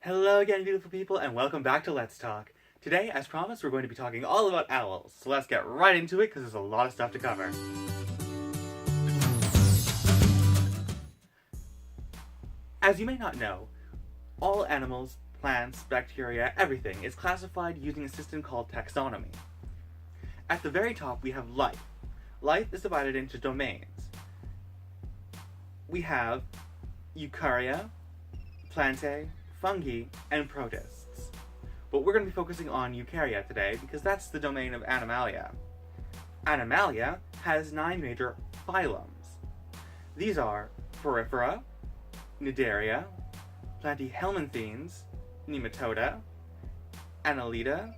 Hello again, beautiful people, and welcome back to Let's Talk. Today, as promised, we're going to be talking all about owls, so let's get right into it because there's a lot of stuff to cover. As you may not know, all animals, plants, bacteria, everything is classified using a system called taxonomy. At the very top, we have life. Life is divided into domains. We have eukarya, plantae, fungi, and protists. But we're going to be focusing on eukarya today because that's the domain of Animalia. Animalia has 9 major phylums. These are Porifera, Cnidaria, Platyhelminthines, Nematoda, Annelida,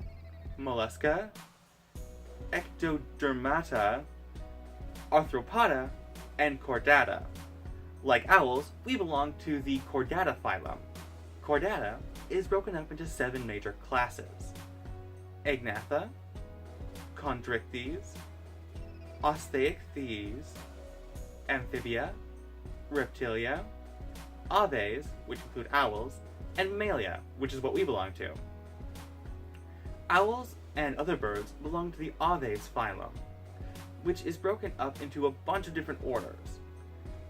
Mollusca, Ectodermata, Arthropoda, and Chordata. Like owls, we belong to the Chordata phylum. Chordata is broken up into 7 major classes: Agnatha, Chondrichthyes, Osteichthyes, Amphibia, Reptilia, Aves, which include owls, and Mammalia, which is what we belong to. Owls and other birds belong to the Aves phylum, which is broken up into a bunch of different orders.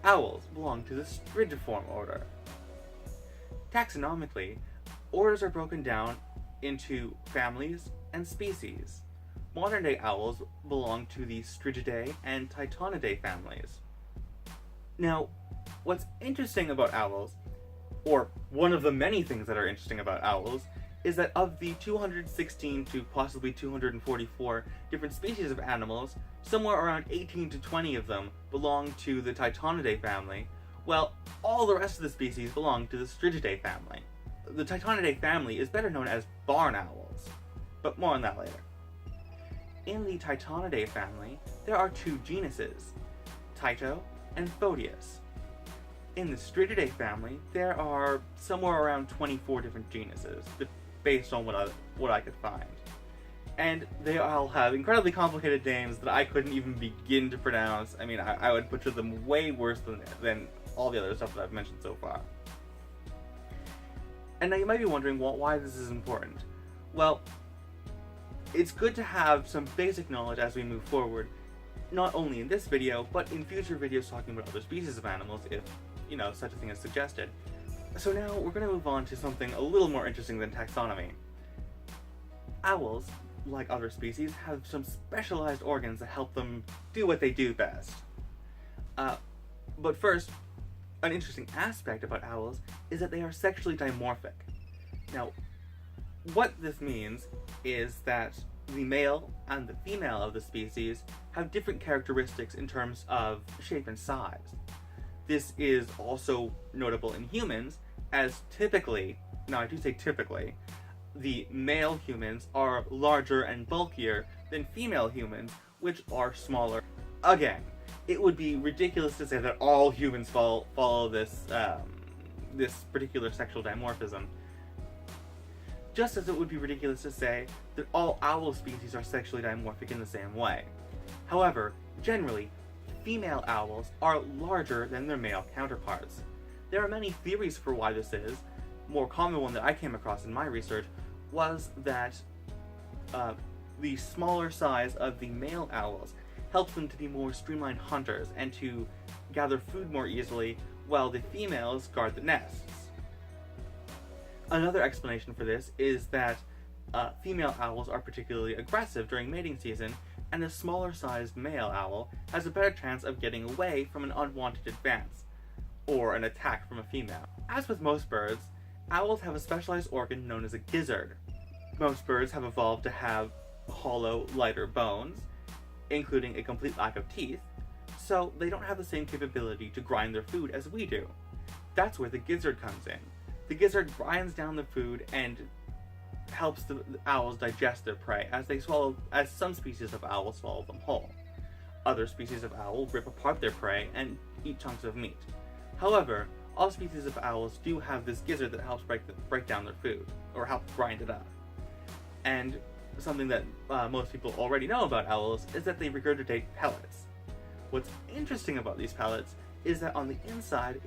Owls belong to the Strigiform order. Taxonomically, orders are broken down into families and species. Modern-day owls belong to the Strigidae and Titanidae families. Now, what's interesting about owls, or one of the many things that are interesting about owls, is that of the 216 to possibly 244 different species of animals, somewhere around 18 to 20 of them belong to the Titanidae family, while all the rest of the species belong to the Strigidae family. The Titanidae family is better known as barn owls, but more on that later. In the Titanidae family, there are 2 genuses, Tyto and Photius. In the Strigidae family, there are somewhere around 24 different genuses, based on what I could find. And they all have incredibly complicated names that I couldn't even begin to pronounce. I mean, I would butcher them way worse than all the other stuff that I've mentioned so far. And now you might be wondering, well, why this is important. Well, it's good to have some basic knowledge as we move forward, not only in this video, but in future videos talking about other species of animals if, such a thing is suggested. So now we're going to move on to something a little more interesting than taxonomy. Owls, like other species, have some specialized organs that help them do what they do best. But first, an interesting aspect about owls is that they are sexually dimorphic. Now, what this means is that the male and the female of the species have different characteristics in terms of shape and size. This is also notable in humans, as typically, now I do say typically, the male humans are larger and bulkier than female humans, which are smaller. Again, it would be ridiculous to say that all humans follow this particular sexual dimorphism, just as it would be ridiculous to say that all owl species are sexually dimorphic in the same way. However, generally, female owls are larger than their male counterparts. There are many theories for why this is. A more common one that I came across in my research was that the smaller size of the male owls helps them to be more streamlined hunters and to gather food more easily, while the females guard the nests. Another explanation for this is that female owls are particularly aggressive during mating season, and a smaller sized male owl has a better chance of getting away from an unwanted advance, or an attack from a female. As with most birds, owls have a specialized organ known as a gizzard. Most birds have evolved to have hollow, lighter bones, including a complete lack of teeth, so they don't have the same capability to grind their food as we do. That's where the gizzard comes in. The gizzard grinds down the food and helps the owls digest their prey, as some species of owl swallow them whole. Other species of owl rip apart their prey and eat chunks of meat. However, all species of owls do have this gizzard that helps break down their food, or help grind it up. And something that most people already know about owls is that they regurgitate pellets. What's interesting about these pellets is that on the inside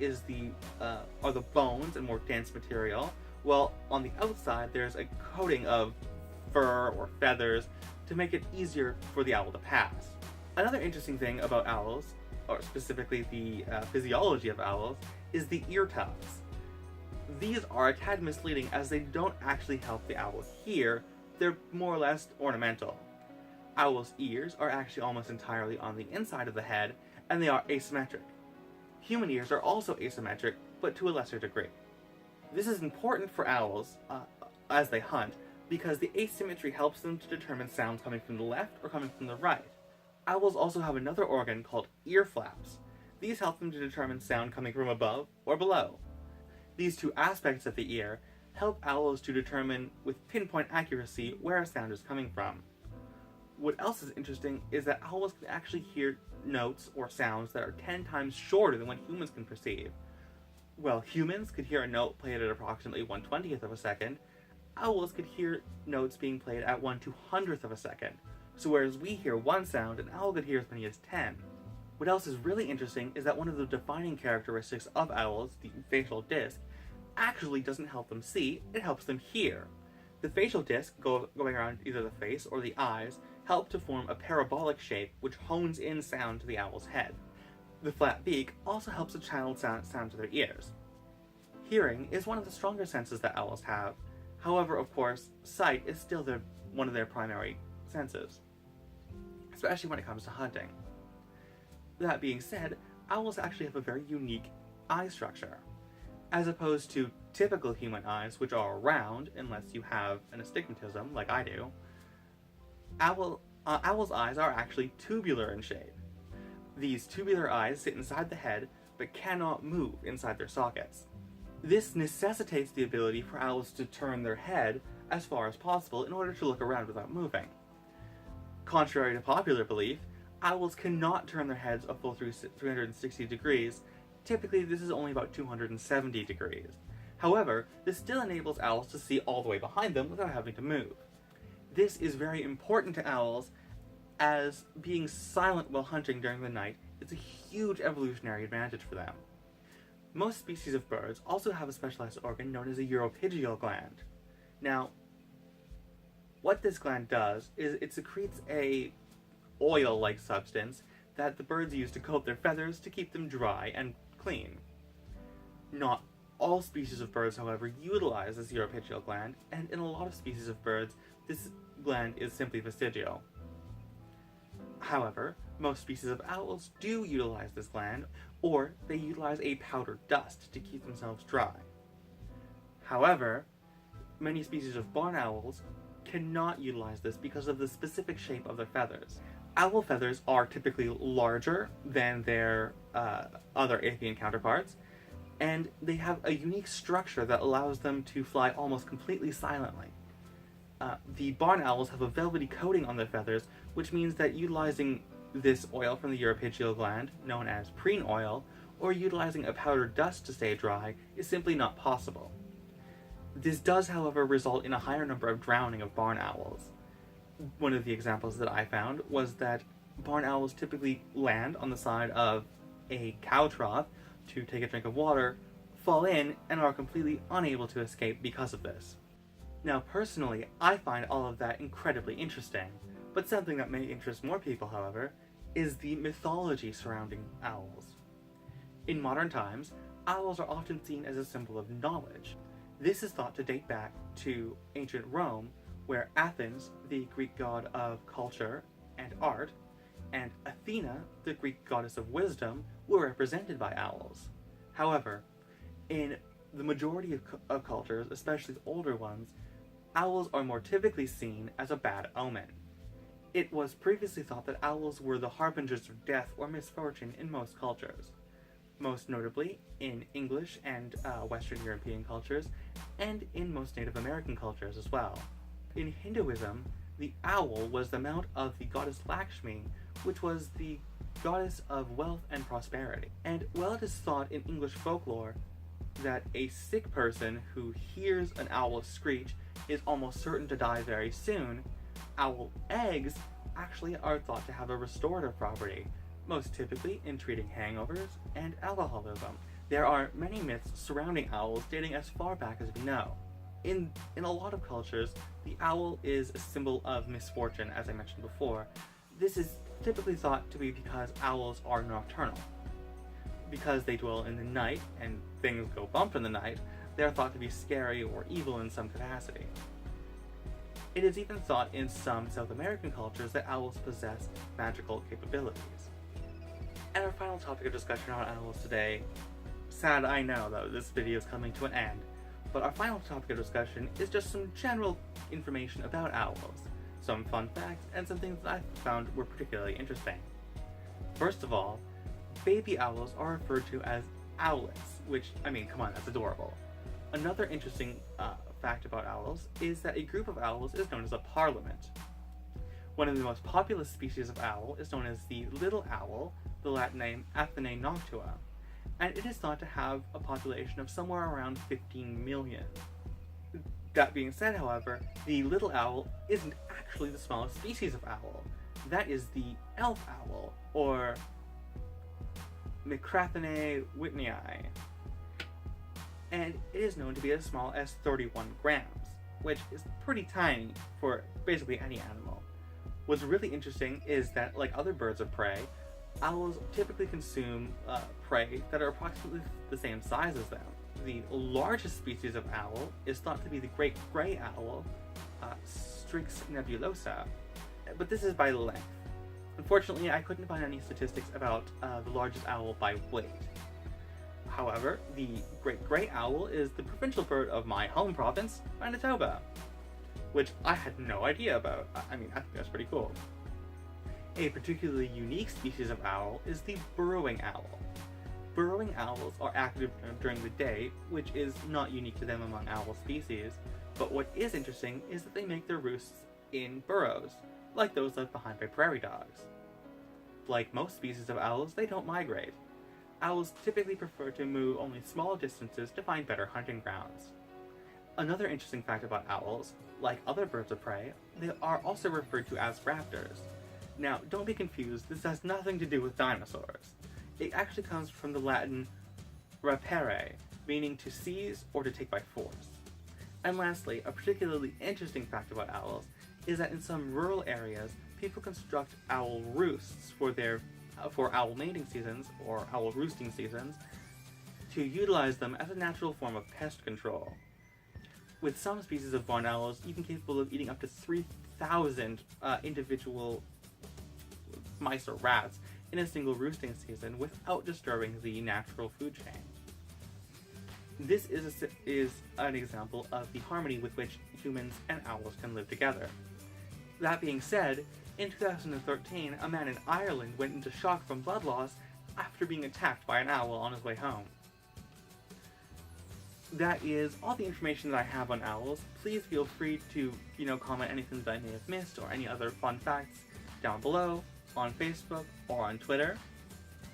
are the bones and more dense material, while on the outside there's a coating of fur or feathers to make it easier for the owl to pass. Another interesting thing about owls, or specifically the physiology of owls, is the ear tufts. These are a tad misleading as they don't actually help the owl hear, they're more or less ornamental. Owls' ears are actually almost entirely on the inside of the head, and they are asymmetric. Human ears are also asymmetric, but to a lesser degree. This is important for owls as they hunt, because the asymmetry helps them to determine sounds coming from the left or coming from the right. Owls also have another organ called ear flaps. These help them to determine sound coming from above or below. These two aspects of the ear help owls to determine with pinpoint accuracy where a sound is coming from. What else is interesting is that owls can actually hear notes or sounds that are 10 times shorter than what humans can perceive. While humans could hear a note played at approximately 1/20th of a second, owls could hear notes being played at 1/200th of a second. So whereas we hear one sound, an owl could hear as many as 10. What else is really interesting is that one of the defining characteristics of owls, the facial disc, actually doesn't help them see, it helps them hear. The facial disc, going around either the face or the eyes, help to form a parabolic shape which hones in sound to the owl's head. The flat beak also helps a child sound to their ears. Hearing is one of the stronger senses that owls have. However, of course, sight is still one of their primary senses, especially when it comes to hunting. That being said, owls actually have a very unique eye structure. As opposed to typical human eyes, which are round unless you have an astigmatism like I do, owls' eyes are actually tubular in shape. These tubular eyes sit inside the head but cannot move inside their sockets. This necessitates the ability for owls to turn their head as far as possible in order to look around without moving. Contrary to popular belief, owls cannot turn their heads a full 360 degrees. Typically, this is only about 270 degrees. However, this still enables owls to see all the way behind them without having to move. This is very important to owls, as being silent while hunting during the night is a huge evolutionary advantage for them. Most species of birds also have a specialized organ known as a uropygial gland. Now, what this gland does is it secretes a oil-like substance that the birds use to coat their feathers to keep them dry and clean. Not all species of birds, however, utilize this uropygial gland, and in a lot of species of birds, this gland is simply vestigial. However, most species of owls do utilize this gland, or they utilize a powdered dust to keep themselves dry. However, many species of barn owls cannot utilize this because of the specific shape of their feathers. Owl feathers are typically larger than their other avian counterparts, and they have a unique structure that allows them to fly almost completely silently. The barn owls have a velvety coating on their feathers, which means that utilizing this oil from the uropygial gland, known as preen oil, or utilizing a powdered dust to stay dry is simply not possible. This does, however, result in a higher number of drowning of barn owls. One of the examples that I found was that barn owls typically land on the side of a cow trough to take a drink of water, fall in, and are completely unable to escape because of this. Now, personally, I find all of that incredibly interesting, but something that may interest more people, however, is the mythology surrounding owls. In modern times, owls are often seen as a symbol of knowledge. This is thought to date back to ancient Rome, where Athens, the Greek god of culture and art, and Athena, the Greek goddess of wisdom, were represented by owls. However, in the majority of cultures, especially the older ones, owls are more typically seen as a bad omen. It was previously thought that owls were the harbingers of death or misfortune in most cultures, most notably in English and Western European cultures, and in most Native American cultures as well. In Hinduism, the owl was the mount of the goddess Lakshmi, which was the goddess of wealth and prosperity. And while it is thought in English folklore that a sick person who hears an owl screech is almost certain to die very soon, owl eggs actually are thought to have a restorative property, most typically in treating hangovers and alcoholism. There are many myths surrounding owls dating as far back as we know. In a lot of cultures, the owl is a symbol of misfortune, as I mentioned before. This is typically thought to be because owls are nocturnal. Because they dwell in the night and things go bump in the night, they are thought to be scary or evil in some capacity. It is even thought in some South American cultures that owls possess magical capabilities. And our final topic of discussion on owls today, sad I know though, this video is coming to an end, but our final topic of discussion is just some general information about owls, some fun facts, and some things that I found were particularly interesting. First of all, baby owls are referred to as owlets, which, I mean, come on, that's adorable. Another interesting fact about owls is that a group of owls is known as a parliament. One of the most populous species of owl is known as the little owl, the Latin name Athenae noctua, and it is thought to have a population of somewhere around 15 million. That being said, however, the little owl isn't actually the smallest species of owl. That is the elf owl, or Micrathenae whitneyi, and it is known to be as small as 31 grams, which is pretty tiny for basically any animal. What's really interesting is that, like other birds of prey, owls typically consume prey that are approximately the same size as them. The largest species of owl is thought to be the great gray owl, Strix nebulosa, but this is by length. Unfortunately, I couldn't find any statistics about the largest owl by weight. However, the great gray owl is the provincial bird of my home province, Manitoba, which I had no idea about. I mean, I think that's pretty cool. A particularly unique species of owl is the burrowing owl. Burrowing owls are active during the day, which is not unique to them among owl species, but what is interesting is that they make their roosts in burrows, like those left behind by prairie dogs. Like most species of owls, they don't migrate. Owls typically prefer to move only small distances to find better hunting grounds. Another interesting fact about owls, like other birds of prey, they are also referred to as raptors. Now, don't be confused, this has nothing to do with dinosaurs. It actually comes from the Latin rapere, meaning to seize or to take by force. And lastly, a particularly interesting fact about owls is that in some rural areas, people construct owl roosts for owl mating seasons, or owl roosting seasons, to utilize them as a natural form of pest control. With some species of barn owls even capable of eating up to 3,000 individual mice or rats in a single roosting season without disturbing the natural food chain. This is an example of the harmony with which humans and owls can live together. That being said, in 2013, a man in Ireland went into shock from blood loss after being attacked by an owl on his way home. That is all the information that I have on owls. Please feel free to, comment anything that I may have missed or any other fun facts down below, on Facebook or on Twitter.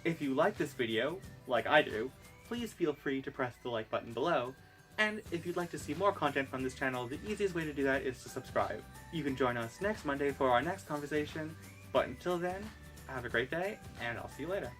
If you like this video, like I do, please feel free to press the like button below. And if you'd like to see more content from this channel, the easiest way to do that is to subscribe. You can join us next Monday for our next conversation, but until then, have a great day, and I'll see you later.